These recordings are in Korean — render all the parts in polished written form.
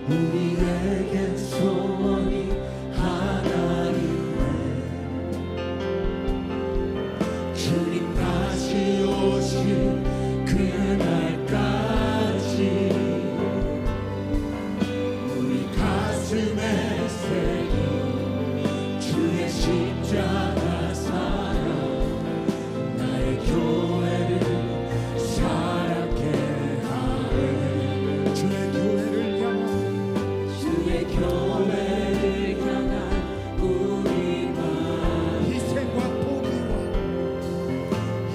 우리에게 소원이 하나이네. 주님 다시 오실 그날까지 우리 가슴에 새긴 주의 십자가 사랑, 나의 교회를 사랑케 하네. 주의 교회를 향한 우리 마음,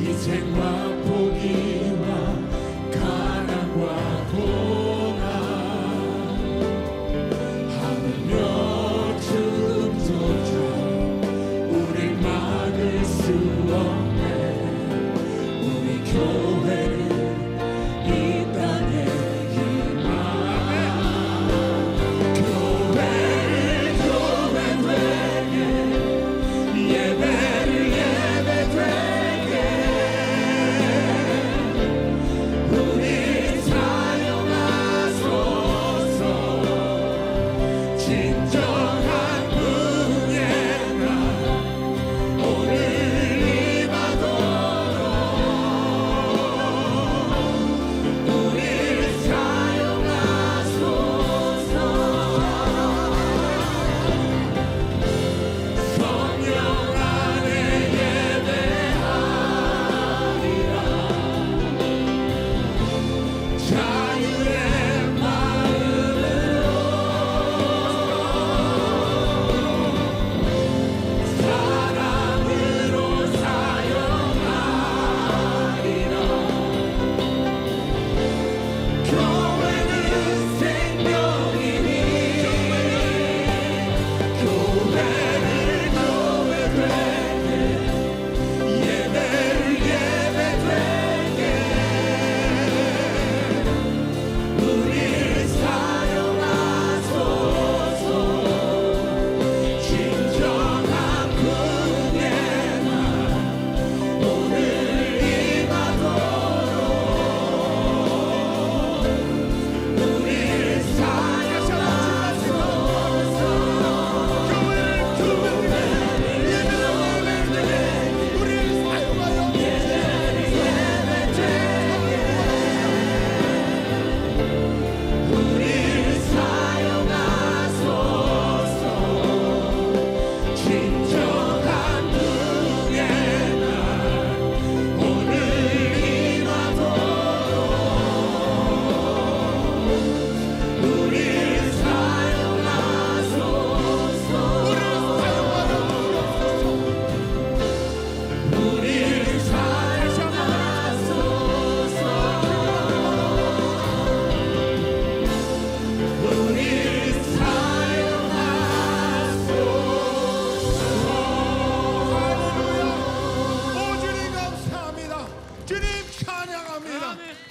희생과 포기와 가난과 고난, 하물며 죽음조차 우릴 막을 수 없네. 우리 교회를 이 땅에 희망,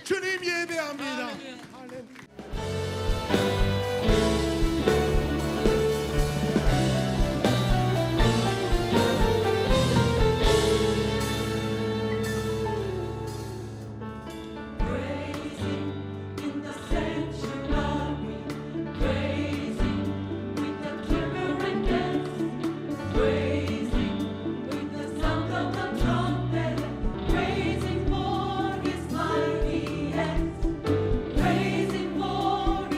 주님 예배합니다. Praising for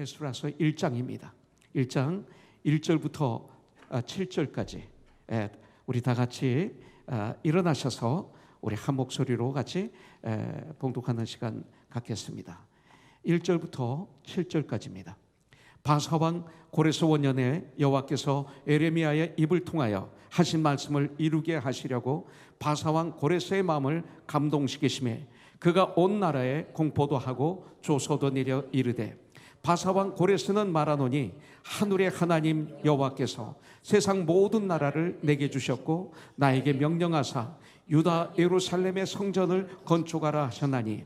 에스라서 1장입니다. 1장 1절부터 7절까지 우리 다 같이 일어나셔서 우리 한 목소리로 같이 봉독하는 시간 갖겠습니다. 1절부터 7절까지입니다. 바사왕 고레스 원년에 여호와께서 에레미야의 입을 통하여 하신 말씀을 이루게 하시려고 바사왕 고레스의 마음을 감동시키시매 그가 온 나라에 공포도 하고 조소도 내려 이르되 바사왕 고레스는 말하노니 하늘의 하나님 여호와께서 세상 모든 나라를 내게 주셨고 나에게 명령하사 유다 예루살렘의 성전을 건축하라 하셨나니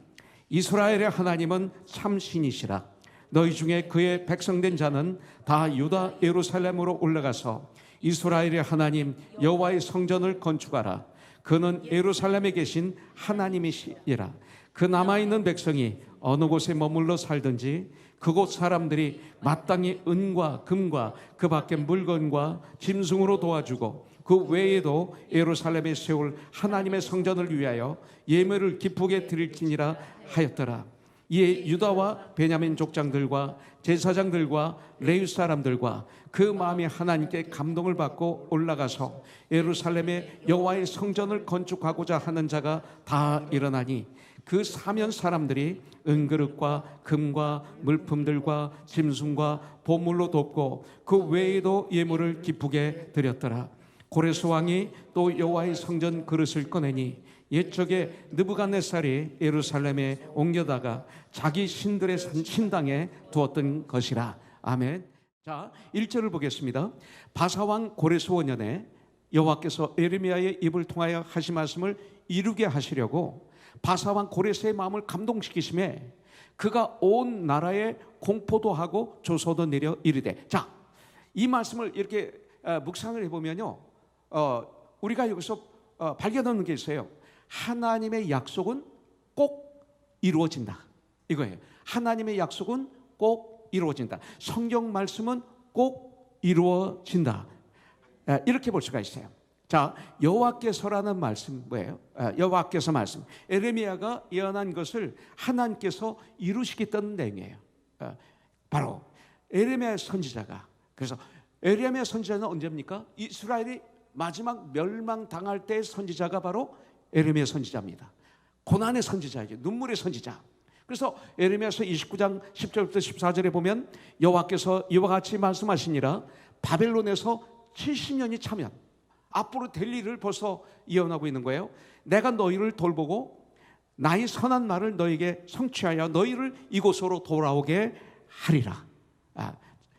이스라엘의 하나님은 참 신이시라. 너희 중에 그의 백성된 자는 다 유다 예루살렘으로 올라가서 이스라엘의 하나님 여호와의 성전을 건축하라. 그는 예루살렘에 계신 하나님이시라. 그 남아있는 백성이 어느 곳에 머물러 살든지 그곳 사람들이 마땅히 은과 금과 그 밖의 물건과 짐승으로 도와주고 그 외에도 예루살렘에 세울 하나님의 성전을 위하여 예물을 기쁘게 드릴지니라 하였더라. 이에 유다와 베냐민 족장들과 제사장들과 레위 사람들과 그 마음이 하나님께 감동을 받고 올라가서 예루살렘에 여호와의 성전을 건축하고자 하는 자가 다 일어나니 그 사면 사람들이 은그릇과 금과 물품들과 짐승과 보물로 돕고 그 외에도 예물을 기쁘게 드렸더라. 고레스 왕이 또 여호와의 성전 그릇을 꺼내니 옛적에 느부갓네살이 예루살렘에 옮겨다가 자기 신들의 신당에 두었던 것이라. 아멘. 자, 1절을 보겠습니다. 바사왕 고레스 원년에 여호와께서 에레미야의 입을 통하여 하신 말씀을 이루게 하시려고 바사왕 고레스의 마음을 감동시키심에 그가 온 나라에 공포도 하고 조소도 내려 이르되. 자, 이 말씀을 이렇게 묵상을 해보면요, 우리가 여기서 발견하는 게 있어요. 하나님의 약속은 꼭 이루어진다, 이거예요. 하나님의 약속은 꼭 이루어진다. 성경 말씀은 꼭 이루어진다, 이렇게 볼 수가 있어요. 자, 여호와께서라는 말씀 뭐예요? 여호와께서 말씀, 에레미야가 예언한 것을 하나님께서 이루시겠다는 내용이에요. 바로 에레미야 선지자가, 그래서 에레미야 선지자는 언제입니까? 이스라엘이 마지막 멸망당할 때의 선지자가 바로 에레미야 선지자입니다. 고난의 선지자이죠. 눈물의 선지자. 그래서 에레미야서 29장 10절부터 14절에 보면 여호와께서 이와 같이 말씀하시니라. 바벨론에서 70년이 차면 앞으로 될 일을 벌써 예언하고 있는 거예요. 내가 너희를 돌보고 나의 선한 말을 너희에게 성취하여 너희를 이곳으로 돌아오게 하리라.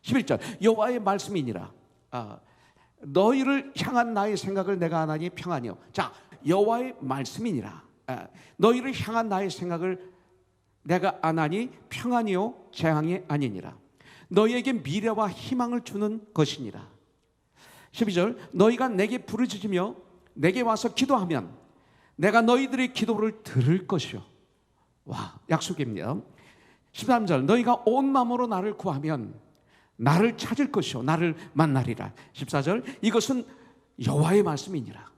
11절 여호와의 말씀이니라. 너희를 향한 나의 생각을 내가 하나니 평안이요. 자, 여호와의 말씀이니라. 너희를 향한 나의 생각을 내가 아나니 평안이요 재앙이 아니니라. 너희에게 미래와 희망을 주는 것이니라. 12절 너희가 내게 부르짖으며 내게 와서 기도하면 내가 너희들의 기도를 들을 것이요. 와, 약속입니다. 13절 너희가 온 마음으로 나를 구하면 나를 찾을 것이요 나를 만나리라. 14절 이것은 여호와의 말씀이니라.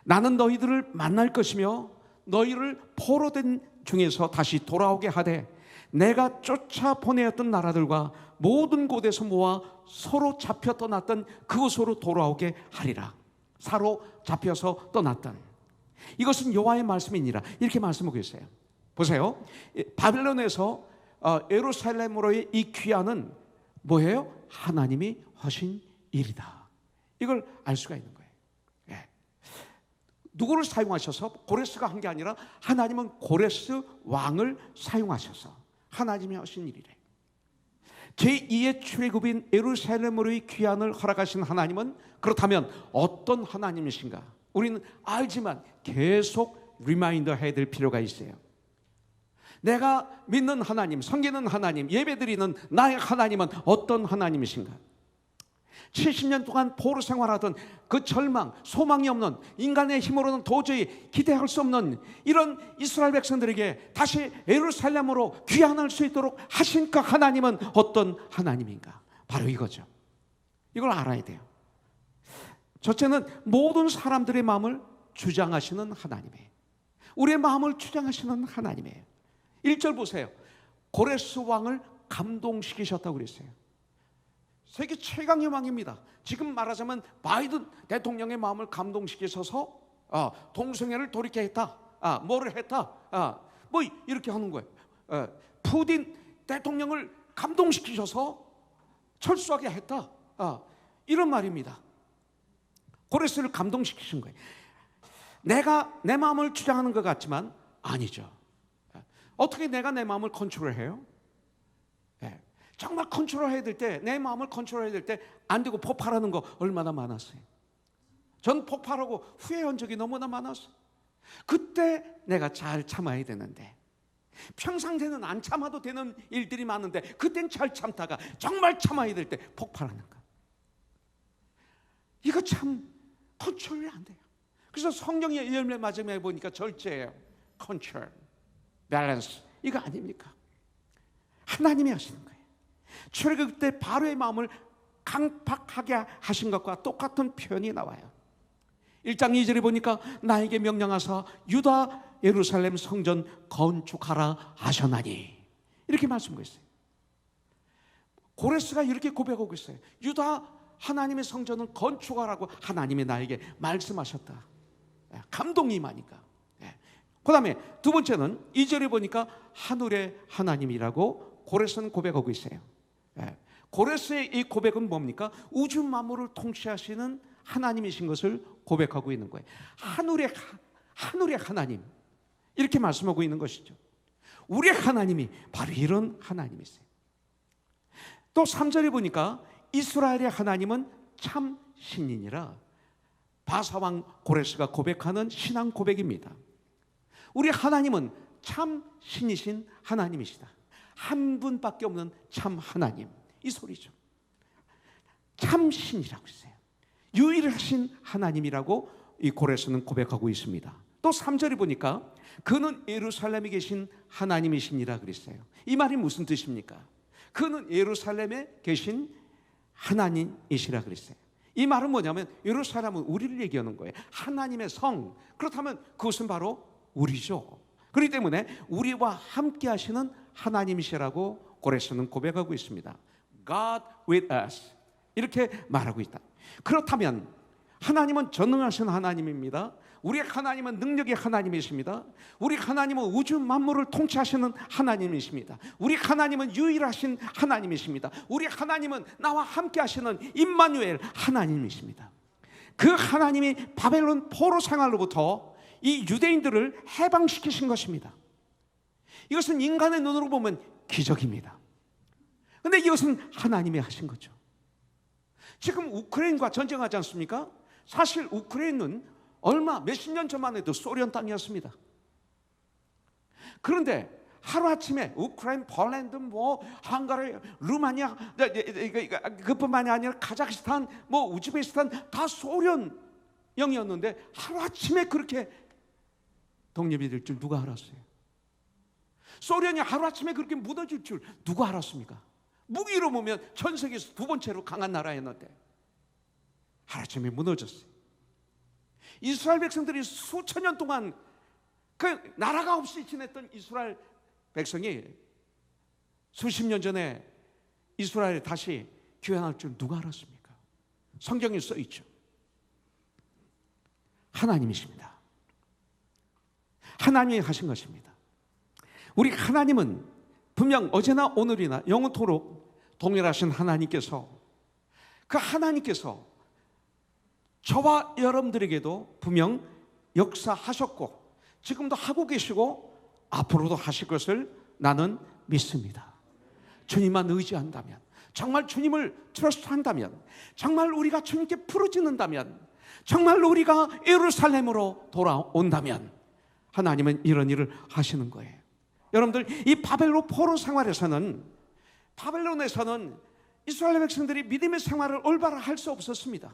나는 너희들을 만날 것이며 너희를 포로된 중에서 다시 돌아오게 하되 내가 쫓아 보내었던 나라들과 모든 곳에서 모아 서로 잡혀 떠났던 그곳으로 돌아오게 하리라. 사로잡혀서 떠났던 이것은 여호와의 말씀이니라. 이렇게 말씀하고 있어요. 보세요. 바벨론에서 예루살렘으로의 이 귀환은 뭐예요? 하나님이 하신 일이다. 이걸 알 수가 있는 거예요. 누구를 사용하셔서? 고레스가 한 게 아니라 하나님은 고레스 왕을 사용하셔서 하나님이 하신 일이래. 제2의 출애굽인 예루살렘으로의 귀환을 허락하신 하나님은 그렇다면 어떤 하나님이신가? 우리는 알지만 계속 리마인더 해야 될 필요가 있어요. 내가 믿는 하나님, 섬기는 하나님, 예배드리는 나의 하나님은 어떤 하나님이신가? 70년 동안 포로 생활하던 그 절망, 소망이 없는, 인간의 힘으로는 도저히 기대할 수 없는 이런 이스라엘 백성들에게 다시 예루살렘으로 귀환할 수 있도록 하신 그 하나님은 어떤 하나님인가? 바로 이거죠. 이걸 알아야 돼요. 첫째는 모든 사람들의 마음을 주장하시는 하나님이에요. 우리의 마음을 주장하시는 하나님이에요. 1절 보세요. 고레스 왕을 감동시키셨다고 그랬어요. 세계 최강의 왕입니다. 지금 말하자면 바이든 대통령의 마음을 감동시키셔서 동성애를 돌이켜 했다. 뭐를 했다. 뭐 이렇게 하는 거예요. 푸틴 대통령을 감동시키셔서 철수하게 했다. 이런 말입니다. 고레스를 감동시키신 거예요. 내가 내 마음을 주장하는 것 같지만 아니죠. 어떻게 내가 내 마음을 컨트롤해요? 정말 컨트롤해야 될 때, 내 마음을 컨트롤해야 될 때 안 되고 폭발하는 거 얼마나 많았어요. 전 폭발하고 후회한 적이 너무나 많았어요. 그때 내가 잘 참아야 되는데, 평상시에는 안 참아도 되는 일들이 많은데 그땐 잘 참다가 정말 참아야 될 때 폭발하는 거, 이거 참 컨트롤이 안 돼요. 그래서 성경의 열매 마지막에 보니까 절제예요. 컨트롤, 밸런스, 이거 아닙니까? 하나님이 하시는 거예요. 출애굽 때 바로의 마음을 강팍하게 하신 것과 똑같은 표현이 나와요. 1장 2절에 보니까 나에게 명령하사 유다 예루살렘 성전 건축하라 하셨나니, 이렇게 말씀하고 있어요. 고레스가 이렇게 고백하고 있어요. 유다 하나님의 성전은 건축하라고 하나님이 나에게 말씀하셨다. 감동이 임하니까. 그 다음에 두 번째는 2절에 보니까 하늘의 하나님이라고 고레스는 고백하고 있어요. 고레스의 이 고백은 뭡니까? 우주 만물을 통치하시는 하나님이신 것을 고백하고 있는 거예요. 하늘의 하나님, 이렇게 말씀하고 있는 것이죠. 우리의 하나님이 바로 이런 하나님이세요. 또 3절에 보니까 이스라엘의 하나님은 참 신이니라, 바사왕 고레스가 고백하는 신앙 고백입니다. 우리 하나님은 참 신이신 하나님이시다. 한 분밖에 없는 참 하나님, 이 소리죠. 참 신이라고 했어요. 유일하신 하나님이라고 이 고레스는 고백하고 있습니다. 또 3절에 보니까 그는 예루살렘에 계신 하나님이시니라 그랬어요. 이 말이 무슨 뜻입니까? 그는 예루살렘에 계신 하나님이시라 그랬어요. 이 말은 뭐냐면 예루살렘은 우리를 얘기하는 거예요. 하나님의 성, 그렇다면 그것은 바로 우리죠. 그렇기 때문에 우리와 함께 하시는 하나님이시라고 고레스는 고백하고 있습니다. God with us, 이렇게 말하고 있다. 그렇다면 하나님은 전능하신 하나님입니다. 우리 하나님은 능력의 하나님이십니다. 우리 하나님은 우주 만물을 통치하시는 하나님이십니다. 우리 하나님은 유일하신 하나님이십니다. 우리 하나님은 나와 함께 하시는 임마누엘 하나님이십니다. 그 하나님이 바벨론 포로 생활로부터 이 유대인들을 해방시키신 것입니다. 이것은 인간의 눈으로 보면 기적입니다. 그런데 이것은 하나님이 하신 거죠. 지금 우크라이나와 전쟁하지 않습니까? 사실 우크라이나는 몇십 년 전만 해도 소련 땅이었습니다. 그런데 하루아침에 우크라이나, 폴란드, 헝가리, 루마니아, 그뿐만이 아니라 카자흐스탄, 우즈베키스탄 다 소련형이었는데 하루아침에 그렇게 독립이 될 줄 누가 알았어요? 소련이 하루아침에 그렇게 무너질 줄 누가 알았습니까? 무기로 보면 전 세계에서 두 번째로 강한 나라였는데 하루아침에 무너졌어요. 이스라엘 백성들이 수천 년 동안 그 나라가 없이 지냈던 이스라엘 백성이 수십 년 전에 이스라엘에 다시 귀환할 줄 누가 알았습니까? 성경에 써 있죠. 하나님이십니다. 하나님이 하신 것입니다. 우리 하나님은 분명 어제나 오늘이나 영원토록 동일하신 하나님께서, 그 하나님께서 저와 여러분들에게도 분명 역사하셨고 지금도 하고 계시고 앞으로도 하실 것을 나는 믿습니다. 주님만 의지한다면, 정말 주님을 트러스트한다면, 정말 우리가 주님께 부르짖는다면, 정말 우리가 예루살렘으로 돌아온다면 하나님은 이런 일을 하시는 거예요. 여러분들, 이 바벨론 포로 생활에서는, 바벨론에서는 이스라엘 백성들이 믿음의 생활을 올바로 할 수 없었습니다.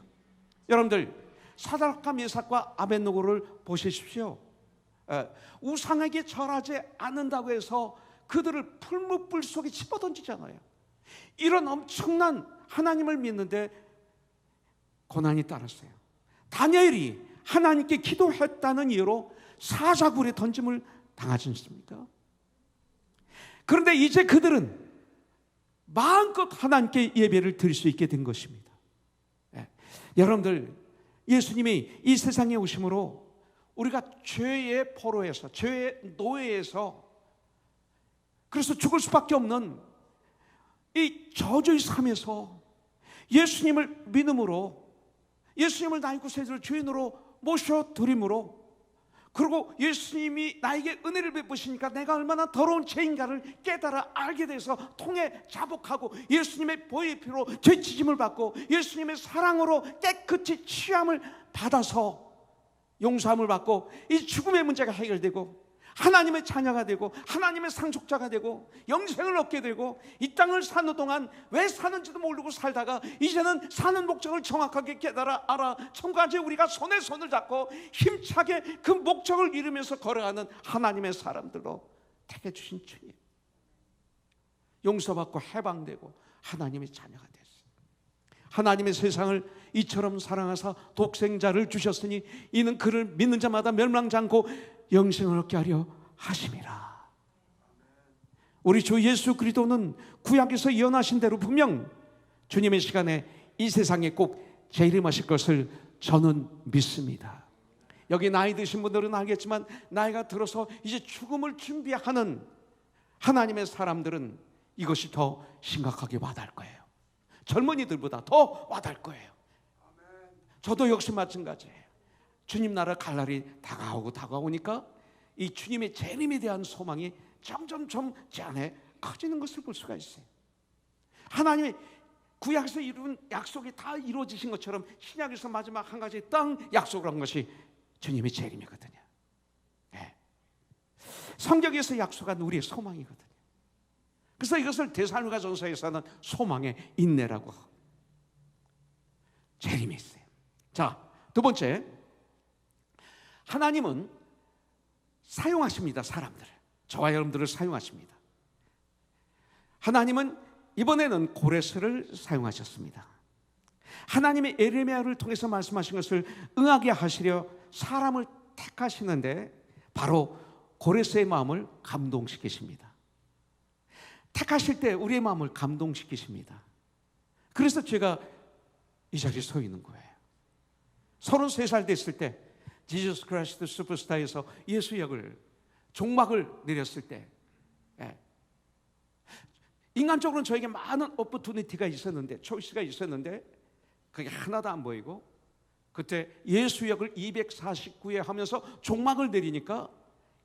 여러분들, 사드락과 메삭과 아벳느고를 보십시오. 우상에게 절하지 않는다고 해서 그들을 풀무불 속에 집어던지잖아요. 이런 엄청난 하나님을 믿는데 고난이 따랐어요. 다니엘이 하나님께 기도했다는 이유로 사자굴에 던짐을 당하지 않습니까? 그런데 이제 그들은 마음껏 하나님께 예배를 드릴 수 있게 된 것입니다. 예. 여러분들, 예수님이 이 세상에 오심으로 우리가 죄의 포로에서, 죄의 노예에서, 그래서 죽을 수밖에 없는 이 저주의 삶에서 예수님을 믿음으로, 예수님을 나의 구세주를 주인으로 모셔드림으로, 그리고 예수님이 나에게 은혜를 베푸시니까 내가 얼마나 더러운 죄인가를 깨달아 알게 돼서 통해 자복하고 예수님의 보혈의 피로 죄지짐을 받고 예수님의 사랑으로 깨끗이 취함을 받아서 용서함을 받고 이 죽음의 문제가 해결되고 하나님의 자녀가 되고 하나님의 상속자가 되고 영생을 얻게 되고 이 땅을 사는 동안 왜 사는지도 모르고 살다가 이제는 사는 목적을 정확하게 깨달아 알아 천국까지 우리가 손에 손을 잡고 힘차게 그 목적을 이루면서 걸어가는 하나님의 사람들로 택해 주신 주님, 용서받고 해방되고 하나님의 자녀가 됐어요. 하나님의 세상을 이처럼 사랑하사 독생자를 주셨으니 이는 그를 믿는 자마다 멸망지 않고 영생을 얻게 하려 하심이라. 우리 주 예수 그리스도는 구약에서 예언하신 대로 분명 주님의 시간에 이 세상에 꼭 재림하실 것을 저는 믿습니다. 여기 나이 드신 분들은 알겠지만 나이가 들어서 이제 죽음을 준비하는 하나님의 사람들은 이것이 더 심각하게 와닿을 거예요. 젊은이들보다 더 와닿을 거예요. 저도 역시 마찬가지예요. 주님 나라 갈 날이 다가오니까 이 주님의 재림에 대한 소망이 점점 제 안에 커지는 것을 볼 수가 있어요. 하나님의 구약에서 이룬 약속이 다 이루어지신 것처럼 신약에서 마지막 한 가지 땅 약속을 한 것이 주님의 재림이거든요. 네. 성경에서 약속한 우리의 소망이거든요. 그래서 이것을 데살로니가 전서에서는 소망의 인내라고 하고 재림이 있어요. 자, 두 번째, 하나님은 사용하십니다. 사람들을, 저와 여러분들을 사용하십니다. 하나님은 이번에는 고레스를 사용하셨습니다. 하나님의 에레미야를 통해서 말씀하신 것을 응하게 하시려 사람을 택하시는데 바로 고레스의 마음을 감동시키십니다. 택하실 때 우리의 마음을 감동시키십니다. 그래서 제가 이 자리에 서 있는 거예요. 33살 됐을 때 지저스 크라이스트 슈퍼스타에서 예수 역을 종막을 내렸을 때 인간적으로는 저에게 많은 오퍼튜니티가 있었는데, 초이스가 있었는데 그게 하나도 안 보이고 그때 예수 역을 249회 하면서 종막을 내리니까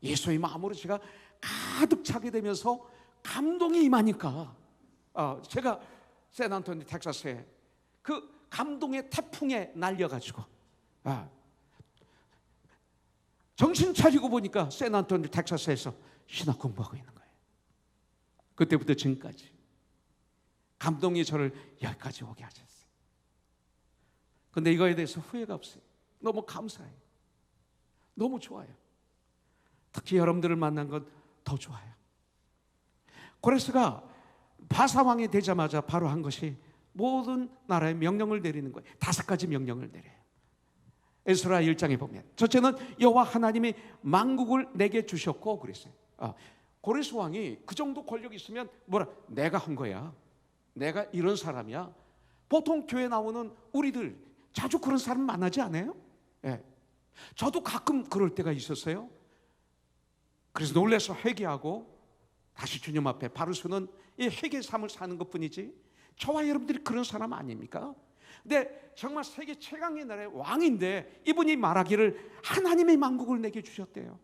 예수의 마음으로 제가 가득 차게 되면서 감동이 임하니까 제가 샌안토니 텍사스에 그 감동의 태풍에 날려가지고 정신 차리고 보니까 샌안토니 텍사스에서 신학 공부하고 있는 거예요. 그때부터 지금까지 감동이 저를 여기까지 오게 하셨어요. 근데 이거에 대해서 후회가 없어요. 너무 감사해요. 너무 좋아요. 특히 여러분들을 만난 건 더 좋아요. 고레스가 바사왕이 되자마자 바로 한 것이 모든 나라에 명령을 내리는 거예요. 5가지 명령을 내려요. 에스라 1장에 보면 첫째는 여호와 하나님이 만국을 내게 주셨고 그랬어요. 고레스 왕이 그 정도 권력이 있으면 내가 한 거야, 내가 이런 사람이야. 보통 교회 나오는 우리들 자주 그런 사람 만나지 않아요? 예. 저도 가끔 그럴 때가 있었어요. 그래서 놀라서 회개하고 다시 주님 앞에 발을 서는 이 회개의 삶을 사는 것뿐이지, 저와 여러분들이 그런 사람 아닙니까? 근데 정말 세계 최강의 나라의 왕인데 이분이 말하기를 하나님의 만국을 내게 주셨대요.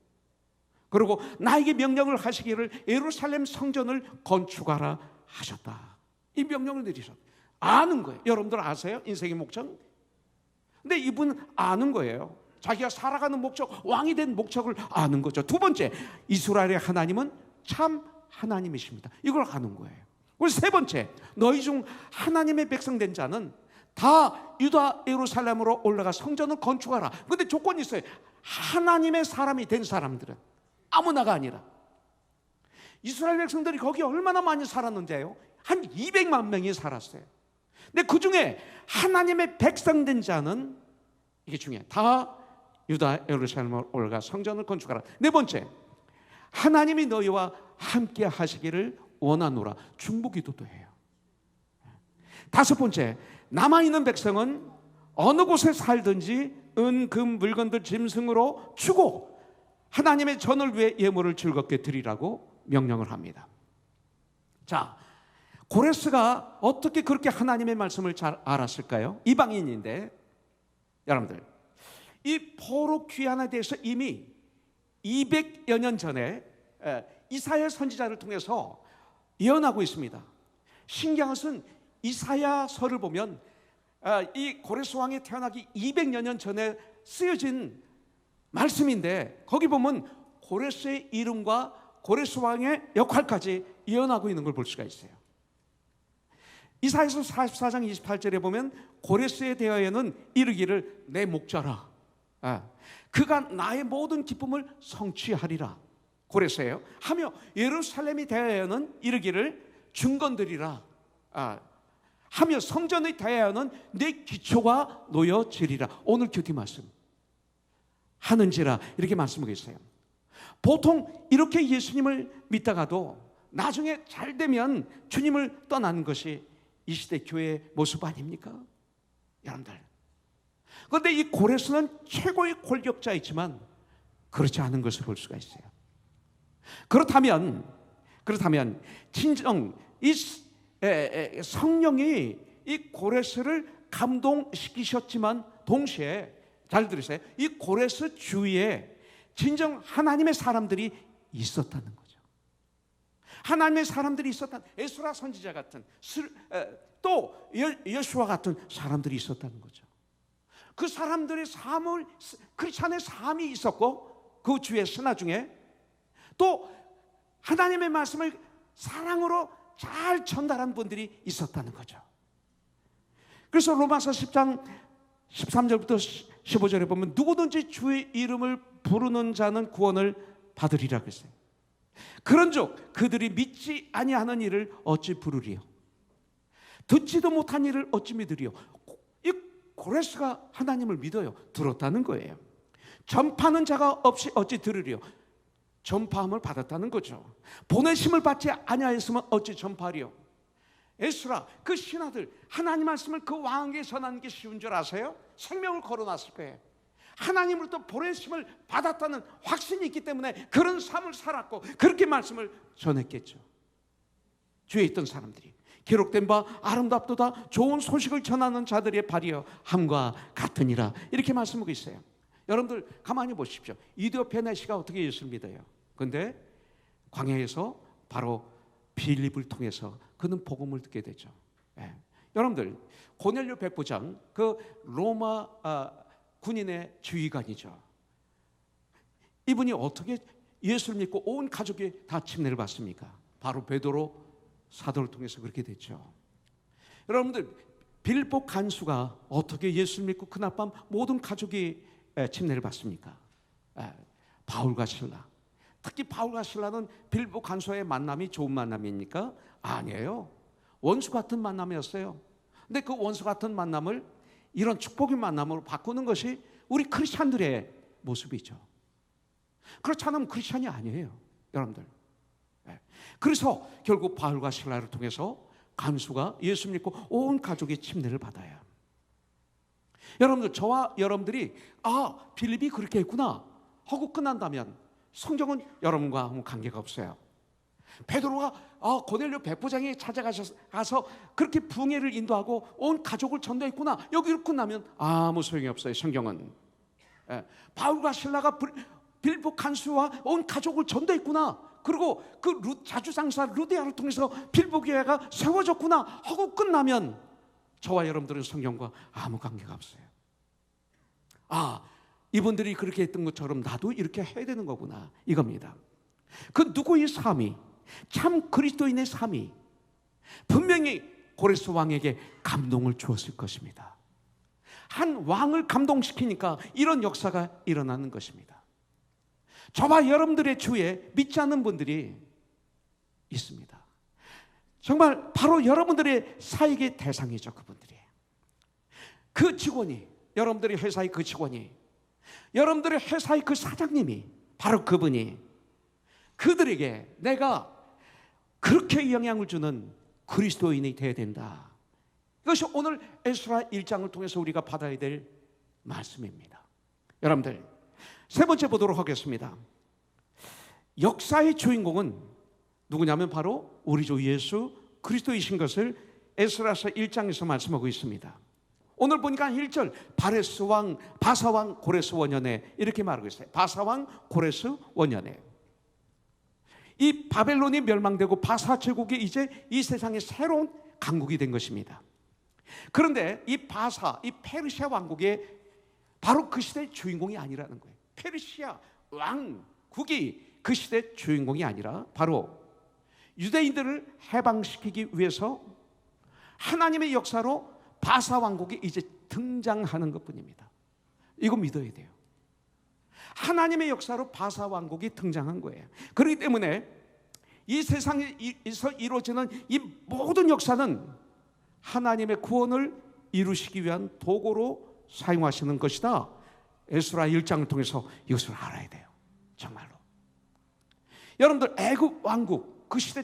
그리고 나에게 명령을 하시기를 예루살렘 성전을 건축하라 하셨다. 이 명령을 내리셨다. 아는 거예요. 여러분들 아세요? 인생의 목적? 근데 이분은 아는 거예요. 자기가 살아가는 목적, 왕이 된 목적을 아는 거죠. 두 번째, 이스라엘의 하나님은 참 하나님이십니다. 이걸 아는 거예요. 그리고 세 번째, 너희 중 하나님의 백성 된 자는 다 유다 예루살렘으로 올라가 성전을 건축하라. 그런데 조건이 있어요. 하나님의 사람이 된 사람들은, 아무나가 아니라. 이스라엘 백성들이 거기 얼마나 많이 살았는데요? 한 200만 명이 살았어요. 근데 그 중에 하나님의 백성 된 자는, 이게 중요해요, 다 유다 예루살렘으로 올라가 성전을 건축하라. 네 번째, 하나님이 너희와 함께 하시기를 원하노라. 중보기도도 해요. 다섯 번째, 남아있는 백성은 어느 곳에 살든지 은, 금, 물건들 짐승으로 주고 하나님의 전을 위해 예물을 즐겁게 드리라고 명령을 합니다. 자, 고레스가 어떻게 그렇게 하나님의 말씀을 잘 알았을까요? 이방인인데, 여러분들, 이 포로 귀환에 대해서 이미 200여 년 전에 이사야 선지자를 통해서 예언하고 있습니다. 신기한 것은 이사야서를 보면 이 고레스 왕이 태어나기 200여 년 전에 쓰여진 말씀인데, 거기 보면 고레스의 이름과 고레스 왕의 역할까지 예언하고 있는 걸 볼 수가 있어요. 이사야서 44장 28절에 보면 고레스에 대하여는 이르기를 내 목자라, 그가 나의 모든 기쁨을 성취하리라, 고레스예요. 하며 예루살렘이 대하여는 이르기를 중건들이라, 하며 성전의 대하여는 내 기초가 놓여지리라. 오늘 큐티 말씀 하는지라 이렇게 말씀하고 있어요. 보통 이렇게 예수님을 믿다가도 나중에 잘 되면 주님을 떠나는 것이 이 시대 교회의 모습 아닙니까? 여러분들, 그런데 이 고레스는 최고의 권력자이지만 그렇지 않은 것을 볼 수가 있어요. 그렇다면 진정 이 성령이 이 고레스를 감동시키셨지만 동시에, 잘 들으세요, 이 고레스 주위에 진정 하나님의 사람들이 있었다는 거죠. 하나님의 사람들이 있었다는, 에스라 선지자 같은, 또 여수와 같은 사람들이 있었다는 거죠. 그 사람들의 삶을, 크리스찬의 삶이 있었고, 그 주의 신하 중에 또 하나님의 말씀을 사랑으로 잘 전달한 분들이 있었다는 거죠. 그래서 로마서 10장 13절부터 15절에 보면 누구든지 주의 이름을 부르는 자는 구원을 받으리라 그랬어요. 그런즉 그들이 믿지 아니하는 일을 어찌 부르리요? 듣지도 못한 일을 어찌 믿으리요? 이 고레스가 하나님을 믿어요. 들었다는 거예요. 전파하는 자가 없이 어찌 들으리요? 전파함을 받았다는 거죠. 보내심을 받지 아니하였으면 어찌 전파하리요? 에스라, 그 신하들 하나님 말씀을 그 왕에게 전하는 게 쉬운 줄 아세요? 생명을 걸어놨을 거예요. 하나님으로부터 보내심을 받았다는 확신이 있기 때문에 그런 삶을 살았고 그렇게 말씀을 전했겠죠. 주위에 있던 사람들이 기록된 바 아름답도다 좋은 소식을 전하는 자들의 발이여 함과 같으니라, 이렇게 말씀하고 있어요. 여러분들 가만히 보십시오. 이디오피아 내시가 어떻게 예수를 믿어요? 그런데 광야에서 바로 빌립을 통해서 그는 복음을 듣게 되죠. 여러분들, 고넬료 백부장, 그 로마 군인의 지휘관이죠. 이분이 어떻게 예수를 믿고 온 가족이 다 침례를 받습니까? 바로 베드로 사도를 통해서 그렇게 됐죠. 여러분들, 빌보 간수가 어떻게 예수를 믿고 그날 밤 모든 가족이 침례를 받습니까? 바울과 실라. 특히 바울과 실라는 빌보 간수와의 만남이 좋은 만남입니까? 아니에요. 원수 같은 만남이었어요. 근데 그 원수 같은 만남을 이런 축복의 만남으로 바꾸는 것이 우리 크리스찬들의 모습이죠. 그렇지 않으면 크리스찬이 아니에요, 여러분들. 그래서 결국 바울과 실라를 통해서 간수가 예수 믿고 온 가족이 침례를 받아요. 여러분들, 저와 여러분들이 빌립이 그렇게 했구나 하고 끝난다면 성경은 여러분과 아무 관계가 없어요. 베드로가 고넬료 백부장이 찾아가서 그렇게 부흥회를 인도하고 온 가족을 전도했구나, 여기로 끝나면 아무 소용이 없어요, 성경은. 바울과 실라가 빌보 간수와 온 가족을 전도했구나, 그리고 그 자주장사 루디아를 통해서 빌보 교회가 세워졌구나 하고 끝나면 저와 여러분들은 성경과 아무 관계가 없어요. 이분들이 그렇게 했던 것처럼 나도 이렇게 해야 되는 거구나, 이겁니다. 그 누구의 삶이, 참 그리스도인의 삶이 분명히 고레스 왕에게 감동을 주었을 것입니다. 한 왕을 감동시키니까 이런 역사가 일어나는 것입니다. 저와 여러분들의 주위에 믿지 않는 분들이 있습니다. 정말 바로 여러분들의 사역의 대상이죠, 그분들이. 그 직원이, 여러분들의 회사의 그 직원이, 여러분들의 회사의 그 사장님이, 바로 그분이 그들에게 내가 그렇게 영향을 주는 그리스도인이 되어야 된다, 이것이 오늘 에스라 1장을 통해서 우리가 받아야 될 말씀입니다. 여러분들, 세 번째 보도록 하겠습니다. 역사의 주인공은 누구냐면 바로 우리 주 예수 그리스도이신 것을 에스라서 1장에서 말씀하고 있습니다. 오늘 보니까 1절 바레스 왕, 바사 왕 고레스 원년에 이렇게 말하고 있어요. 바사 왕 고레스 원년에. 이 바벨론이 멸망되고 바사 제국이 이제 이 세상의 새로운 강국이 된 것입니다. 그런데 이 바사, 이 페르시아 왕국의 바로 그 시대의 주인공이 아니라는 거예요. 페르시아 왕국이 그 시대의 주인공이 아니라 바로 유대인들을 해방시키기 위해서 하나님의 역사로 바사 왕국이 이제 등장하는 것뿐입니다. 이거 믿어야 돼요. 하나님의 역사로 바사 왕국이 등장한 거예요. 그렇기 때문에 이 세상에서 이루어지는 이 모든 역사는 하나님의 구원을 이루시기 위한 도구로 사용하시는 것이다. 에스라 1장을 통해서 이것을 알아야 돼요. 정말로. 여러분들, 애굽 왕국 그 시대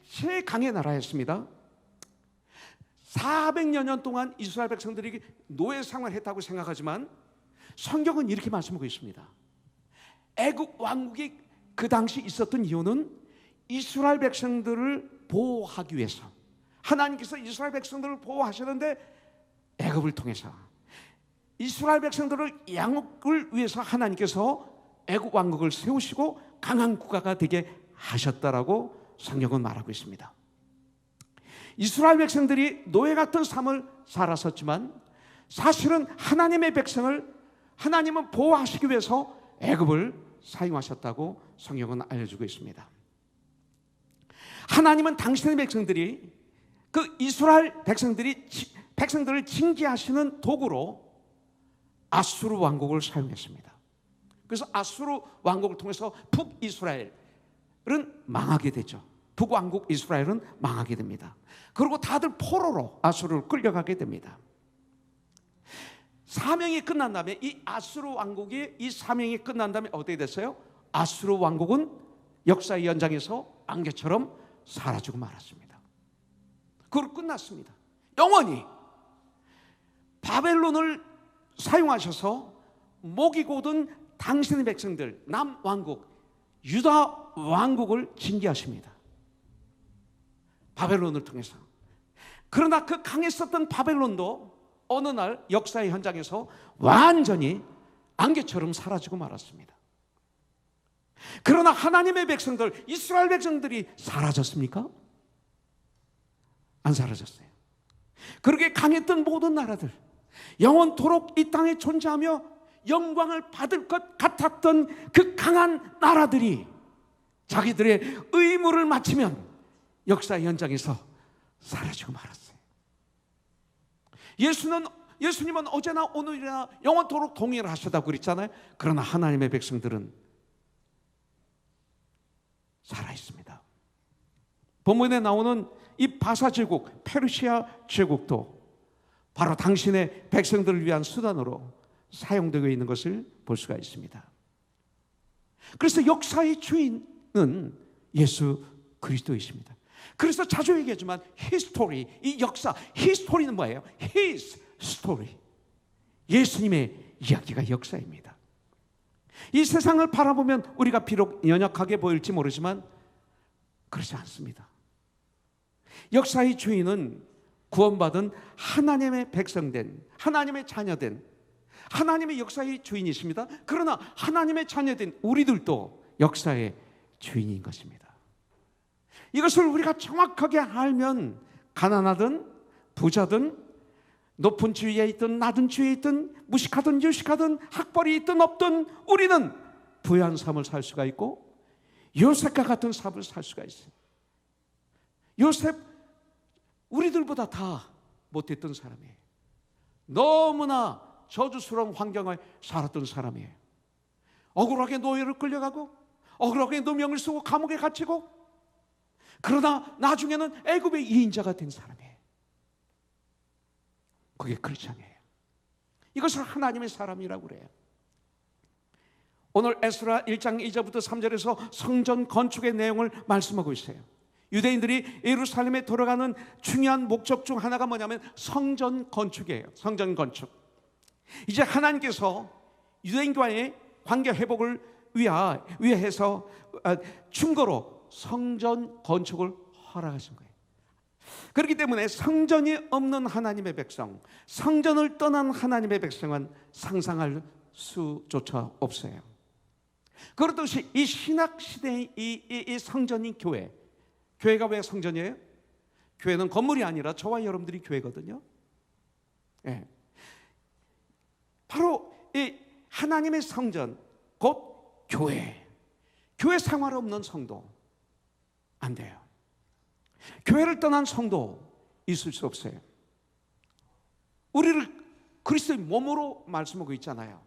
최강의 나라였습니다. 400여 년 동안 이스라엘 백성들이 노예 생활을 했다고 생각하지만 성경은 이렇게 말씀하고 있습니다. 애굽 왕국이 그 당시 있었던 이유는 이스라엘 백성들을 보호하기 위해서, 하나님께서 이스라엘 백성들을 보호하시는데 애굽을 통해서 이스라엘 백성들을 양육을 위해서 하나님께서 애굽 왕국을 세우시고 강한 국가가 되게 하셨다라고 성경은 말하고 있습니다. 이스라엘 백성들이 노예 같은 삶을 살았었지만 사실은 하나님의 백성을 하나님은 보호하시기 위해서 애굽을 사용하셨다고 성경은 알려주고 있습니다. 하나님은 당신의 백성들이 그 이스라엘 백성들을 징계하시는 도구로 아수르 왕국을 사용했습니다. 그래서 아수르 왕국을 통해서 북이스라엘은 망하게 되죠. 북왕국 이스라엘은 망하게 됩니다. 그리고 다들 포로로 아수르를 끌려가게 됩니다. 사명이 끝난 다음에 이 아수르 왕국이 이 사명이 끝난 다음에 어떻게 됐어요? 아수르 왕국은 역사의 연장에서 안개처럼 사라지고 말았습니다. 그걸 끝났습니다. 영원히 바벨론을 사용하셔서 목이 곧은 당신의 백성들 남왕국 유다 왕국을 징계하십니다. 바벨론을 통해서. 그러나 그 강했었던 바벨론도 어느 날 역사의 현장에서 완전히 안개처럼 사라지고 말았습니다. 그러나 하나님의 백성들, 이스라엘 백성들이 사라졌습니까? 안 사라졌어요. 그렇게 강했던 모든 나라들, 영원토록 이 땅에 존재하며 영광을 받을 것 같았던 그 강한 나라들이 자기들의 의무를 마치면 역사의 현장에서 사라지고 말았어요. 예수님은 어제나 오늘이나 영원토록 동일하시다고 그랬잖아요. 그러나 하나님의 백성들은 살아있습니다. 본문에 나오는 이 바사 제국, 페르시아 제국도 바로 당신의 백성들을 위한 수단으로 사용되고 있는 것을 볼 수가 있습니다. 그래서 역사의 주인은 예수 그리스도이십니다. 그래서 자주 얘기하지만 히스토리, 이 역사, 히스토리는 뭐예요? His story. 예수님의 이야기가 역사입니다. 이 세상을 바라보면 우리가 비록 연약하게 보일지 모르지만 그렇지 않습니다. 역사의 주인은 구원받은 하나님의 백성된, 하나님의 자녀된, 하나님의 역사의 주인이십니다. 그러나 하나님의 자녀된 우리들도 역사의 주인인 것입니다. 이것을 우리가 정확하게 알면 가난하든 부자든 높은 지위에 있든 낮은 지위에 있든 무식하든 유식하든 학벌이 있든 없든 우리는 부유한 삶을 살 수가 있고 요셉과 같은 삶을 살 수가 있어요. 요셉 우리들보다 다 못했던 사람이에요. 너무나 저주스러운 환경을 살았던 사람이에요. 억울하게 노예를 끌려가고 억울하게 누명을 쓰고 감옥에 갇히고 그러나 나중에는 애굽의 2인자가 된 사람이에요. 그게 크리스천이에요. 이것을 하나님의 사람이라고 그래요. 오늘 에스라 1장 2절부터 3절에서 성전 건축의 내용을 말씀하고 있어요. 유대인들이 예루살렘에 돌아가는 중요한 목적 중 하나가 뭐냐면 성전 건축이에요. 성전 건축. 이제 하나님께서 유대인과의 관계 회복을 위해서 충고로 성전 건축을 허락하신 거예요. 그렇기 때문에 성전이 없는 하나님의 백성, 성전을 떠난 하나님의 백성은 상상할 수조차 없어요. 그렇듯이 이 신학 시대의 이 성전인 교회가 왜 성전이에요? 교회는 건물이 아니라 저와 여러분들이 교회거든요. 예. 바로 이 하나님의 성전, 곧 교회 생활 없는 성도 안 돼요. 교회를 떠난 성도 있을 수 없어요. 우리를 그리스도의 몸으로 말씀하고 있잖아요.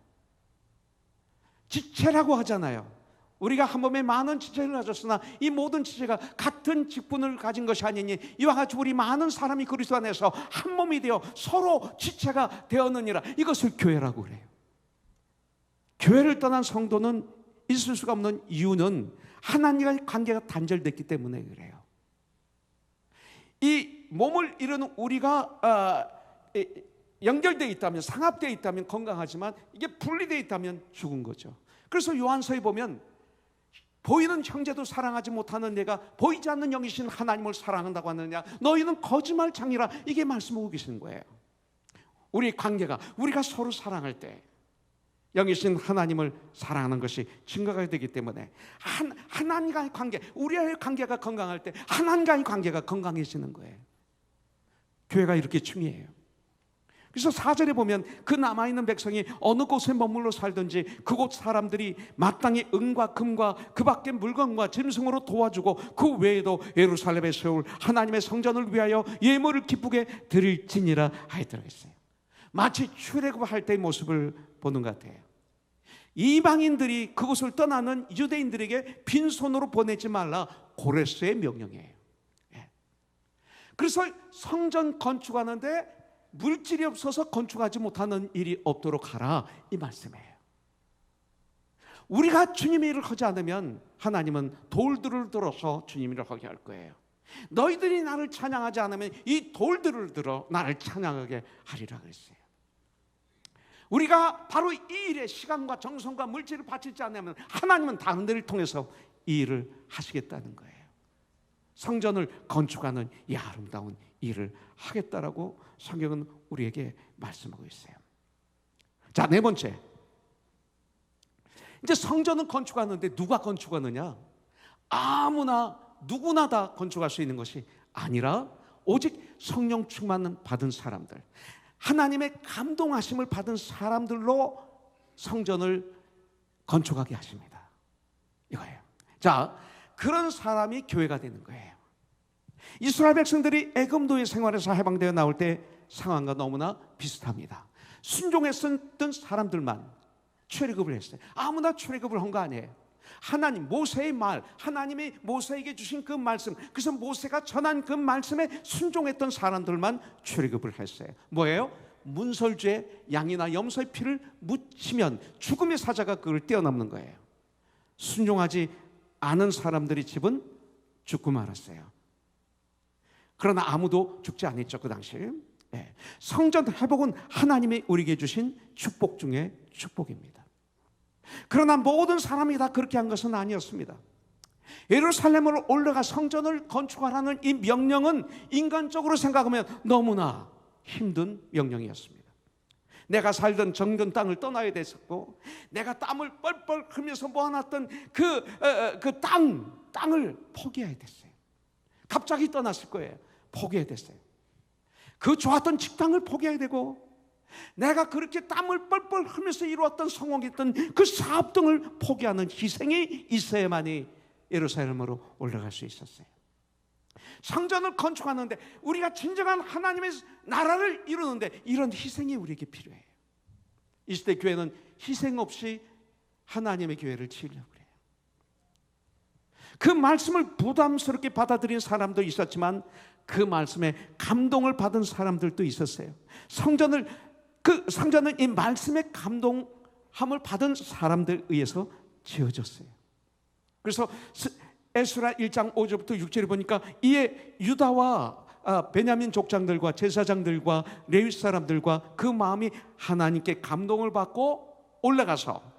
지체라고 하잖아요. 우리가 한 몸에 많은 지체를 가졌으나 이 모든 지체가 같은 직분을 가진 것이 아니니 이와 같이 우리 많은 사람이 그리스도 안에서 한 몸이 되어 서로 지체가 되었느니라. 이것을 교회라고 그래요. 교회를 떠난 성도는 있을 수가 없는 이유는 하나님과의 관계가 단절됐기 때문에 그래요. 이 몸을 이루는 우리가 연결되어 있다면, 상합되어 있다면 건강하지만 이게 분리되어 있다면 죽은 거죠. 그래서 요한서에 보면 보이는 형제도 사랑하지 못하는 내가 보이지 않는 영이신 하나님을 사랑한다고 하느냐, 너희는 거짓말장이라, 이게 말씀하고 계시는 거예요. 우리 관계가, 우리가 서로 사랑할 때 영이신 하나님을 사랑하는 것이 증거가 되기 때문에 하나님과의 관계, 우리와의 관계가 건강할 때 하나님과의 관계가 건강해지는 거예요. 교회가 이렇게 중요해요. 그래서 4절에 보면 그 남아있는 백성이 어느 곳에 머물러 살든지 그곳 사람들이 마땅히 은과 금과 그 밖의 물건과 짐승으로 도와주고 그 외에도 예루살렘에 세울 하나님의 성전을 위하여 예물을 기쁘게 드릴지니라 하였더라 했어요. 마치 출애굽할 때의 모습을 보는 것 같아요. 이방인들이 그곳을 떠나는 유대인들에게 빈손으로 보내지 말라, 고레스의 명령이에요. 그래서 성전 건축하는데 물질이 없어서 건축하지 못하는 일이 없도록 하라, 이 말씀이에요. 우리가 주님의 일을 하지 않으면 하나님은 돌들을 들어서 주님의 일을 하게 할 거예요. 너희들이 나를 찬양하지 않으면 이 돌들을 들어 나를 찬양하게 하리라 그랬어요. 우리가 바로 이 일에 시간과 정성과 물질을 바치지 않으면 하나님은 다른 데를 통해서 이 일을 하시겠다는 거예요. 성전을 건축하는 이 아름다운 일을 하겠다라고 성경은 우리에게 말씀하고 있어요. 자, 네 번째, 이제 성전은 건축하는데 누가 건축하느냐? 아무나 누구나 다 건축할 수 있는 것이 아니라 오직 성령 충만 받은 사람들, 하나님의 감동하심을 받은 사람들로 성전을 건축하게 하십니다. 이거예요. 자, 그런 사람이 교회가 되는 거예요. 이스라엘 백성들이 애굽노예 생활에서 해방되어 나올 때 상황과 너무나 비슷합니다. 순종했었던 사람들만 출애굽을 했어요. 아무나 출애굽을 한 거 아니에요. 하나님, 모세의 말, 하나님이 모세에게 주신 그 말씀, 그래서 모세가 전한 그 말씀에 순종했던 사람들만 출애굽을 했어요. 뭐예요? 문설주에 양이나 염소의 피를 묻히면 죽음의 사자가 그걸 뛰어넘는 거예요. 순종하지 않은 사람들의 집은 죽고 말았어요. 그러나 아무도 죽지 않았죠, 그 당시에. 성전 회복은 하나님이 우리에게 주신 축복 중에 축복입니다. 그러나 모든 사람이 다 그렇게 한 것은 아니었습니다. 예루살렘으로 올라가 성전을 건축하라는 이 명령은 인간적으로 생각하면 너무나 힘든 명령이었습니다. 내가 살던 정든 땅을 떠나야 됐었고, 내가 땀을 뻘뻘 흘리면서 모아놨던 그 땅을 포기해야 됐어요. 갑자기 떠났을 거예요. 포기해야 됐어요. 그 좋았던 직장을 포기해야 되고, 내가 그렇게 땀을 뻘뻘 흘리면서 이루었던 성공했던 그 사업 등을 포기하는 희생이 있어야만이 예루살렘으로 올라갈 수 있었어요. 성전을 건축하는데, 우리가 진정한 하나님의 나라를 이루는데 이런 희생이 우리에게 필요해요. 이 시대 교회는 희생 없이 하나님의 교회를 지으려고 그래요. 그 말씀을 부담스럽게 받아들인 사람도 있었지만 그 말씀에 감동을 받은 사람들도 있었어요. 성전은 이 말씀의 감동함을 받은 사람들에 의해서 지어졌어요. 그래서 에스라 1장 5절부터 6절에 보니까 이에 유다와 베냐민 족장들과 제사장들과 레위 사람들과 그 마음이 하나님께 감동을 받고 올라가서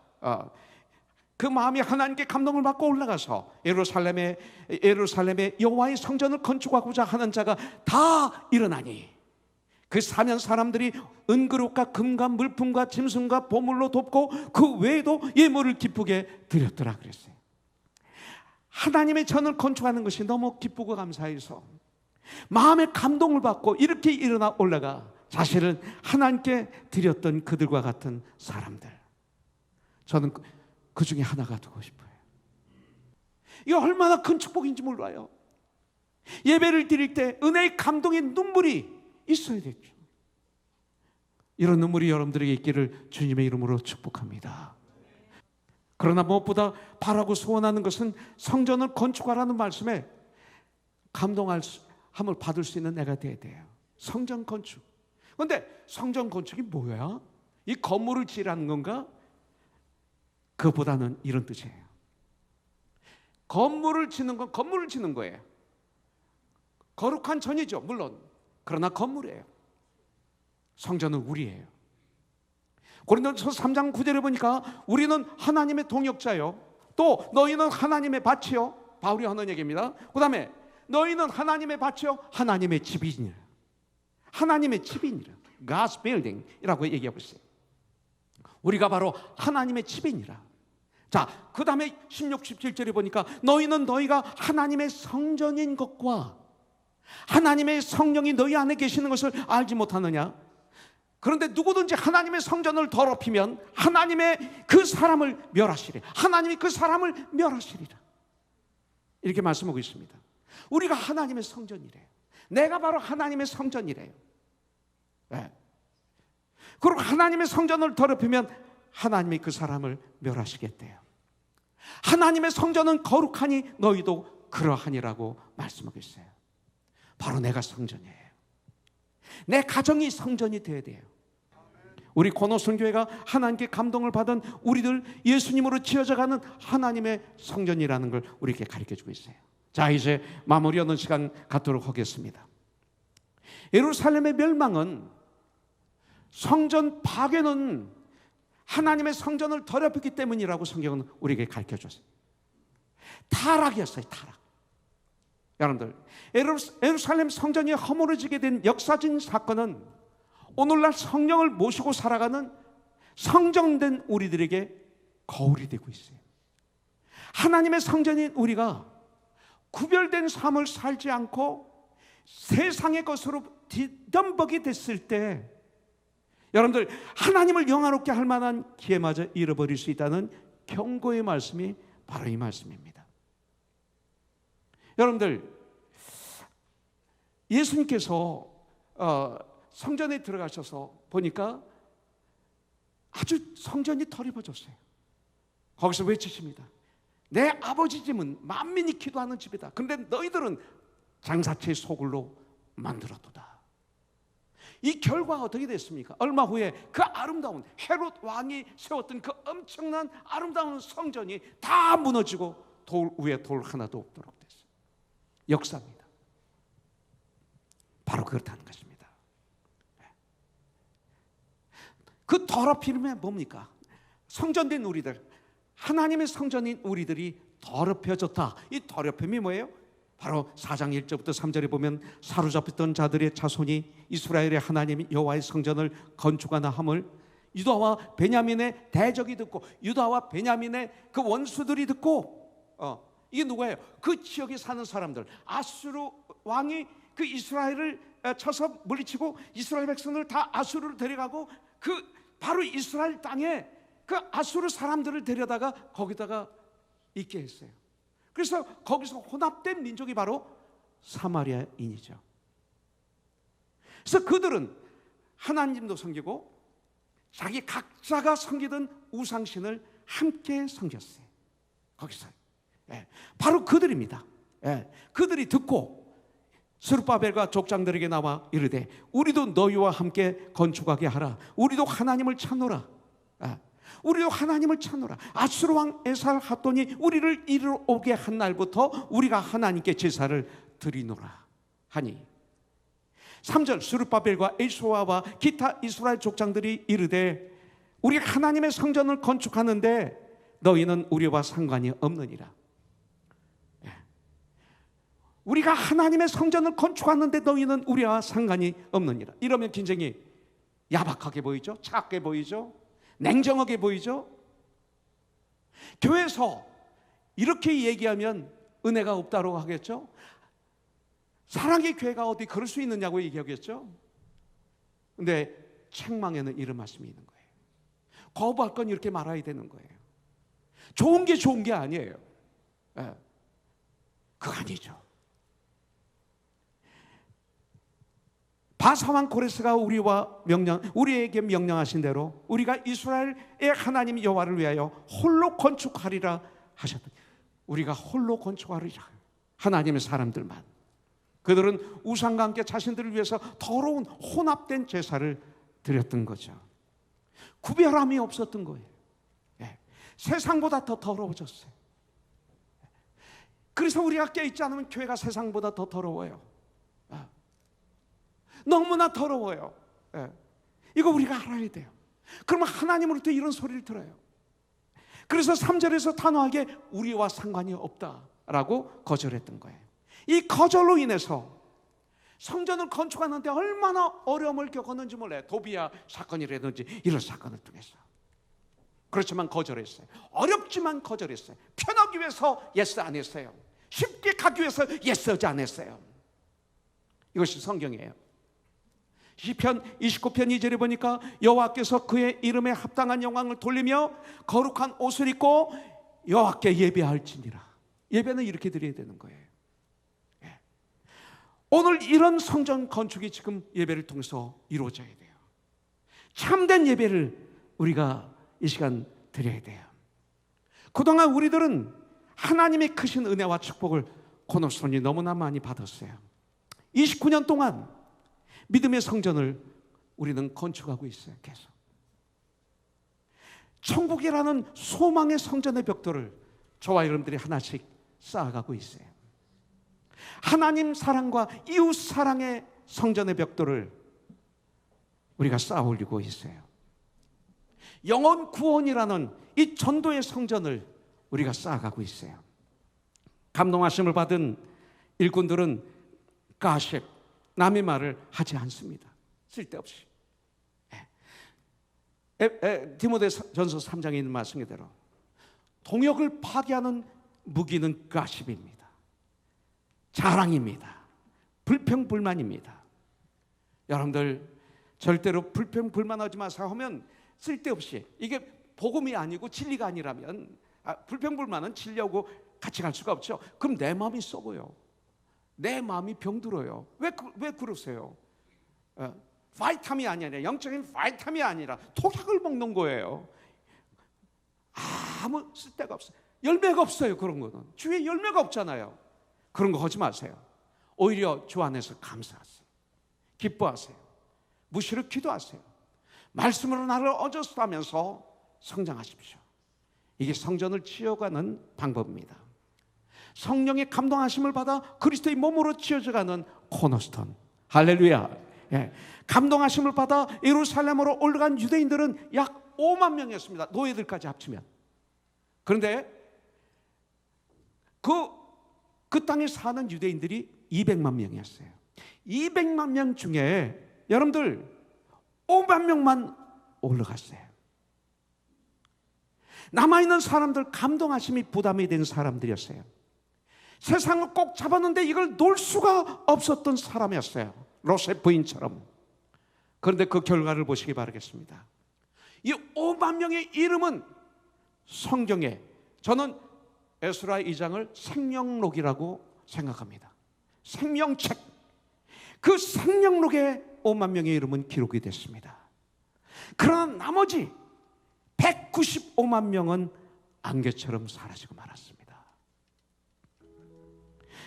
그 마음이 하나님께 감동을 받고 올라가서 예루살렘에 여호와의 성전을 건축하고자 하는 자가 다 일어나니 그 사면 사람들이 은그릇과 금과 물품과 짐승과 보물로 돕고 그 외에도 예물을 기쁘게 드렸더라 그랬어요. 하나님의 전을 건축하는 것이 너무 기쁘고 감사해서 마음의 감동을 받고 이렇게 일어나 올라가 자신을 하나님께 드렸던 그들과 같은 사람들, 저는 그 중에 하나가 되고 싶어요. 이게 얼마나 큰 축복인지 몰라요. 예배를 드릴 때 은혜의 감동의 눈물이 있어야 되죠. 이런 눈물이 여러분들에게 있기를 주님의 이름으로 축복합니다. 그러나 무엇보다 바라고 소원하는 것은 성전을 건축하라는 말씀에 감동함을 받을 수 있는 내가 되어야 돼요. 성전 건축. 그런데 성전 건축이 뭐야? 이 건물을 지으라는 건가? 그보다는 이런 뜻이에요. 건물을 짓는 건 건물을 짓는 거예요. 거룩한 전이죠, 물론. 그러나 건물이에요. 성전은 우리예요. 고린도서 3장 9절에 보니까 우리는 하나님의 동역자요, 또 너희는 하나님의 밭이요, 바울이 하는 얘기입니다. 그 다음에 너희는 하나님의 밭이요 하나님의 집이니라. 하나님의 집이니라. God's building 이라고 얘기하고 있어요. 우리가 바로 하나님의 집이니라. 자, 그 다음에 16, 17절에 보니까 너희는 너희가 하나님의 성전인 것과 하나님의 성령이 너희 안에 계시는 것을 알지 못하느냐. 그런데 누구든지 하나님의 성전을 더럽히면 하나님의 그 사람을 멸하시리라. 하나님이 그 사람을 멸하시리라. 이렇게 말씀하고 있습니다. 우리가 하나님의 성전이래요. 내가 바로 하나님의 성전이래요. 네. 그리고 하나님의 성전을 더럽히면 하나님이 그 사람을 멸하시겠대요. 하나님의 성전은 거룩하니 너희도 그러하니라고 말씀하고 있어요. 바로 내가 성전이에요. 내 가정이 성전이 되어야 돼요. 우리 고노성교회가 하나님께 감동을 받은 우리들, 예수님으로 지어져가는 하나님의 성전이라는 걸 우리에게 가르쳐주고 있어요. 자, 이제 마무리하는 시간 갖도록 하겠습니다. 예루살렘의 멸망은, 성전 파괴는 하나님의 성전을 더럽혔기 때문이라고 성경은 우리에게 가르쳐줬어요. 타락이었어요, 타락. 여러분들, 예루살렘 성전이 허물어지게 된 역사적인 사건은 오늘날 성령을 모시고 살아가는 성전된 우리들에게 거울이 되고 있어요. 하나님의 성전인 우리가 구별된 삶을 살지 않고 세상의 것으로 뒤덤벅이 됐을 때 여러분들, 하나님을 영화롭게 할 만한 기회마저 잃어버릴 수 있다는 경고의 말씀이 바로 이 말씀입니다. 여러분들, 예수님께서 성전에 들어가셔서 보니까 아주 성전이 더러워졌어요. 거기서 외치십니다. 내 아버지 집은 만민이 기도하는 집이다. 그런데 너희들은 장사채 소굴로 만들었도다. 이 결과가 어떻게 됐습니까? 얼마 후에 그 아름다운 헤롯 왕이 세웠던 그 엄청난 아름다운 성전이 다 무너지고 돌 위에 돌 하나도 없도록 됐어요. 역사입니다. 바로 그렇다는 것입니다. 그 더럽힘이 뭡니까? 성전된 우리들, 하나님의 성전인 우리들이 더럽혀졌다. 이 더럽힘이 뭐예요? 바로 4장 1절부터 3절에 보면 사로잡혔던 자들의 자손이 이스라엘의 하나님 여호와의 성전을 건축하나 함을 유다와 베냐민의 대적이 듣고, 유다와 베냐민의 그 원수들이 듣고, 이게 누구예요? 그 지역에 사는 사람들. 아수르 왕이 그 이스라엘을 쳐서 물리치고 이스라엘 백성을 다 아수르로 데려가고 그 바로 이스라엘 땅에 그 아수르 사람들을 데려다가 거기다가 있게 했어요. 그래서 거기서 혼합된 민족이 바로 사마리아인이죠. 그래서 그들은 하나님도 섬기고 자기 각자가 섬기던 우상신을 함께 섬겼어요. 거기서. 바로 그들입니다. 그들이 듣고 스룹바벨과 족장들에게 나와 이르되 우리도 너희와 함께 건축하게 하라. 우리도 하나님을 찾노라. 우리도 하나님을 찾노라. 아수르 왕 에살하돈이 우리를 이리로 오게 한 날부터 우리가 하나님께 제사를 드리노라 하니 3절 스룹바벨과 엘수아와 기타 이스라엘 족장들이 이르되 우리가 하나님의 성전을 건축하는데 너희는 우리와 상관이 없느니라. 우리가 하나님의 성전을 건축하는데 너희는 우리와 상관이 없느니라. 이러면 굉장히 야박하게 보이죠? 차갑게 보이죠? 냉정하게 보이죠? 교회에서 이렇게 얘기하면 은혜가 없다고 하겠죠? 사랑의 교회가 어디 그럴 수 있느냐고 얘기하겠죠? 근데 책망에는 이런 말씀이 있는 거예요. 거부할 건 이렇게 말아야 되는 거예요. 좋은 게 좋은 게 아니에요. 그거 아니죠. 바사왕 고레스가 우리에게 명령하신 대로 우리가 이스라엘의 하나님 여호와를 위하여 홀로 건축하리라 하셨더니 우리가 홀로 건축하리라. 하나님의 사람들만. 그들은 우상과 함께 자신들을 위해서 더러운 혼합된 제사를 드렸던 거죠. 구별함이 없었던 거예요. 세상보다 더 더러워졌어요. 그래서 우리가 깨있지 않으면 교회가 세상보다 더 더러워요. 너무나 더러워요. 이거 우리가 알아야 돼요. 그러면 하나님으로부터 이런 소리를 들어요. 그래서 3절에서 단호하게 우리와 상관이 없다라고 거절했던 거예요. 이 거절로 인해서 성전을 건축하는데 얼마나 어려움을 겪었는지 몰라요. 도비야 사건이라든지 이런 사건을 통해서. 그렇지만 거절했어요. 어렵지만 거절했어요. 편하기 위해서 예스 안 했어요. 쉽게 가기 위해서 예스하지 않았어요. 이것이 성경이에요. 시편 29편 2절에 보니까 여호와께서 그의 이름에 합당한 영광을 돌리며 거룩한 옷을 입고 여호와께 예배할지니라. 예배는 이렇게 드려야 되는 거예요. 오늘 이런 성전 건축이 지금 예배를 통해서 이루어져야 돼요. 참된 예배를 우리가 이 시간 드려야 돼요. 그동안 우리들은 하나님의 크신 은혜와 축복을 코너스톤이 너무나 많이 받았어요. 29년 동안 믿음의 성전을 우리는 건축하고 있어요. 계속 천국이라는 소망의 성전의 벽돌을 저와 여러분들이 하나씩 쌓아가고 있어요. 하나님 사랑과 이웃 사랑의 성전의 벽돌을 우리가 쌓아 올리고 있어요. 영혼 구원이라는 이 전도의 성전을 우리가 쌓아가고 있어요. 감동하심을 받은 일꾼들은 가십 남의 말을 하지 않습니다. 쓸데없이. 디모데전서 3장에 있는 말씀 그대로 동역을 파괴하는 무기는 가십입니다. 자랑입니다. 불평불만입니다. 여러분들 절대로 불평불만하지 마세요 하면 쓸데없이 이게 복음이 아니고 진리가 아니라면 불평불만은 진리하고 같이 갈 수가 없죠. 그럼 내 마음이 썩어요. 내 마음이 병들어요. 왜 그러세요? 바이타민이 아니라 영적인 바이타민이 아니라 독약을 먹는 거예요. 아무 쓸데가 없어요. 열매가 없어요. 그런 거는 주위에 열매가 없잖아요. 그런 거 하지 마세요. 오히려 주 안에서 감사하세요. 기뻐하세요. 무시로 기도하세요. 말씀으로 나를 얻었다면서 성장하십시오. 이게 성전을 지어가는 방법입니다. 성령의 감동하심을 받아 그리스도의 몸으로 지어져가는 코너스톤. 할렐루야. 감동하심을 받아 예루살렘으로 올라간 유대인들은 약 5만 명이었습니다. 노예들까지 합치면. 그런데 그 땅에 사는 유대인들이 200만 명이었어요. 200만 명 중에 여러분들 5만 명만 올라갔어요. 남아있는 사람들 감동하심이 부담이 된 사람들이었어요. 세상을 꼭 잡았는데 이걸 놓을 수가 없었던 사람이었어요. 로세 부인처럼. 그런데 그 결과를 보시기 바라겠습니다. 이 5만 명의 이름은 성경에 저는 에스라 2장을 생명록이라고 생각합니다. 생명책. 그 생명록에 5만 명의 이름은 기록이 됐습니다. 그러나 나머지 195만 명은 안개처럼 사라지고 말았습니다.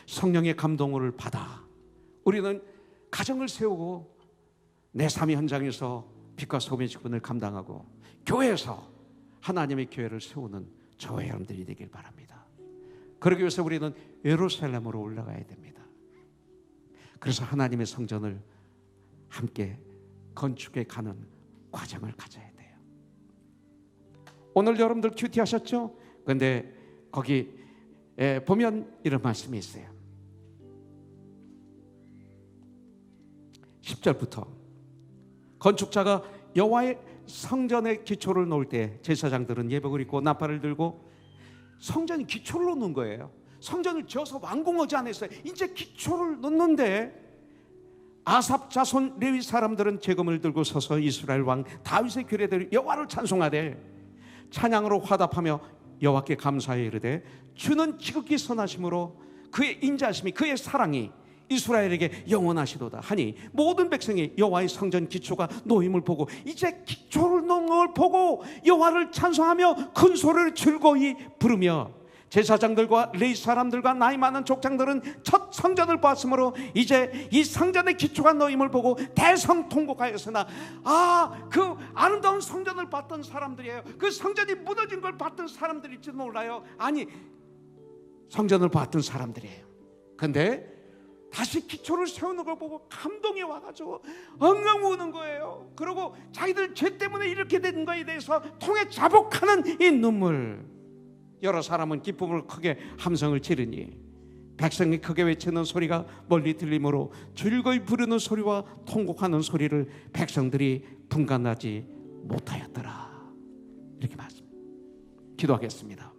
성령의 감동을 받아 우리는 가정을 세우고 내 삶의 현장에서 빛과 소금의 직분을 감당하고 교회에서 하나님의 교회를 세우는 저와 여러분들이 되길 바랍니다. 그러기 위해서 우리는 예루살렘으로 올라가야 됩니다. 그래서 하나님의 성전을 함께 건축해 가는 과정을 가져야 돼요. 오늘 여러분들 큐티 하셨죠? 그런데 거기 보면 이런 말씀이 있어요. 10절부터 건축자가 여호와의 성전의 기초를 놓을 때 제사장들은 예복을 입고 나팔을 들고 성전이 기초를 놓는 거예요. 성전을 지어서 완공하지 않았어요. 이제 기초를 놓는데 아삽 자손 레위 사람들은 제금을 들고 서서 이스라엘 왕 다윗의 규례대로 여호와를 찬송하되 찬양으로 화답하며 여호와께 감사하여 이르되 주는 지극히 선하심으로 그의 인자하심이 그의 사랑이 이스라엘에게 영원하시도다 하니 모든 백성이 여호와의 성전 기초가 놓임을 보고 이제 기초를 놓은 걸 보고 여호와를 찬송하며 큰 소리를 즐거이 부르며 제사장들과 레위 사람들과 나이 많은 족장들은 첫 성전을 봤으므로 이제 이 성전의 기초가 놓임을 보고 대성통곡하였으나 그 아름다운 성전을 봤던 사람들이에요. 그 성전이 무너진 걸 봤던 사람들일지 몰라요. 아니, 성전을 봤던 사람들이에요. 근데 다시 기초를 세우는 걸 보고 감동이 와가지고 엉엉 우는 거예요. 그리고 자기들 죄 때문에 이렇게 된 거에 대해서 통해 자복하는 이 눈물. 여러 사람은 기쁨을 크게 함성을 지르니 백성이 크게 외치는 소리가 멀리 들리므로 즐거이 부르는 소리와 통곡하는 소리를 백성들이 분간하지 못하였더라. 이렇게 말씀. 기도하겠습니다.